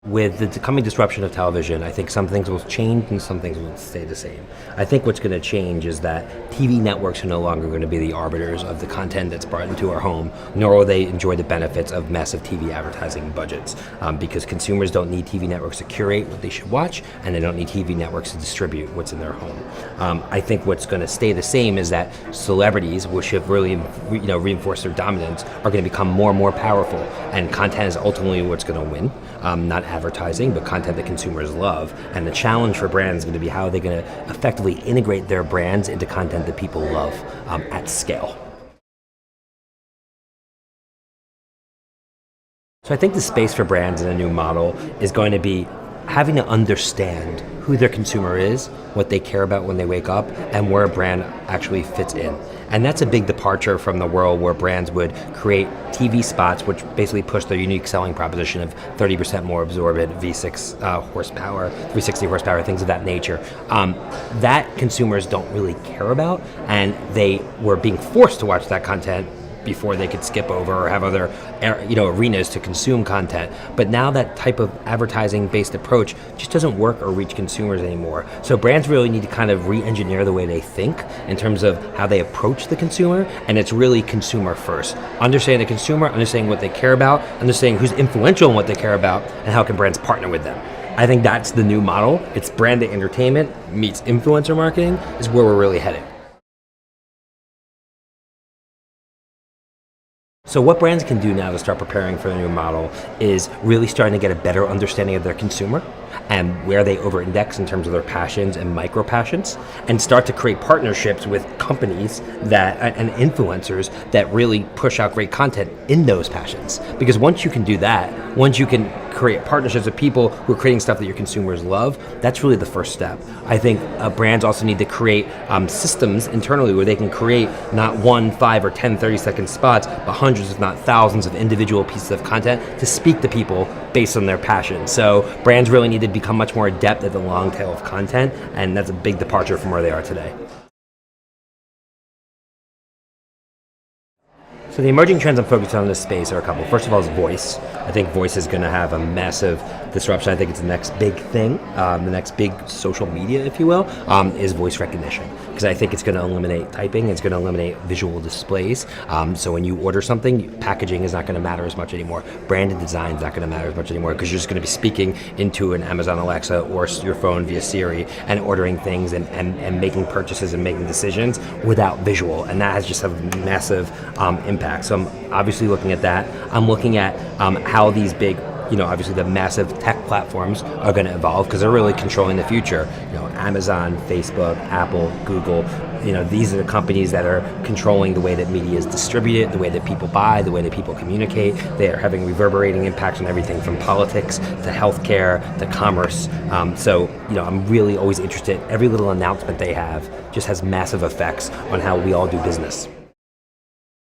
With the coming disruption of television, I think some things will change and some things will stay the same. I think what's going to change is that TV networks are no longer going to be the arbiters of the content that's brought into our home, nor will they enjoy the benefits of massive TV advertising budgets, because consumers don't need TV networks to curate what they should watch, and they don't need TV networks to distribute what's in their home. I think what's going to stay the same is that celebrities, which have really reinforced their dominance, are going to become more and more powerful, and content is ultimately what's going to win, not advertising, but content that consumers love. And the challenge for brands is going to be how are they going to effectively integrate their brands into content that people love at scale. So I think the space for brands in a new model is going to be having to understand who their consumer is, what they care about when they wake up, and where a brand actually fits in. And that's a big departure from the world where brands would create TV spots which basically push their unique selling proposition of 30% more absorbent V6 horsepower, 360 horsepower, things of that nature. That consumers don't really care about, and they were being forced to watch that content before they could skip over or have other arenas to consume content. But now that type of advertising-based approach just doesn't work or reach consumers anymore. So brands really need to kind of re-engineer the way they think in terms of how they approach the consumer, and it's really consumer first. Understanding the consumer, understanding what they care about, understanding who's influential in what they care about, and how can brands partner with them. I think that's the new model. It's branded entertainment meets influencer marketing is where we're really headed. So what brands can do now to start preparing for the new model is really starting to get a better understanding of their consumer and where they over-index in terms of their passions and micro-passions, and start to create partnerships with companies and influencers that really push out great content in those passions. Because once you can do that, once you can create partnerships with people who are creating stuff that your consumers love, that's really the first step. I think brands also need to create systems internally where they can create not 1, 5, or 10 30-second spots, but hundreds, if not thousands, of individual pieces of content to speak to people based on their passion. So brands really need to become much more adept at the long tail of content, and that's a big departure from where they are today. So the emerging trends I'm focused on in this space are a couple. First of all is voice. I think voice is going to have a massive disruption. I think it's the next big thing, the next big social media, if you will, is voice recognition. Because I think it's going to eliminate typing, it's going to eliminate visual displays. So when you order something, packaging is not going to matter as much anymore. Branded design is not going to matter as much anymore because you're just going to be speaking into an Amazon Alexa or your phone via Siri and ordering things and making purchases and making decisions without visual. And that has just a massive impact. So I'm obviously looking at that. I'm looking at how these big, obviously the massive tech platforms are going to evolve because they're really controlling the future. Amazon, Facebook, Apple, Google, these are the companies that are controlling the way that media is distributed, the way that people buy, the way that people communicate. They are having reverberating impacts on everything from politics to healthcare to commerce. So I'm really always interested. Every little announcement they have just has massive effects on how we all do business.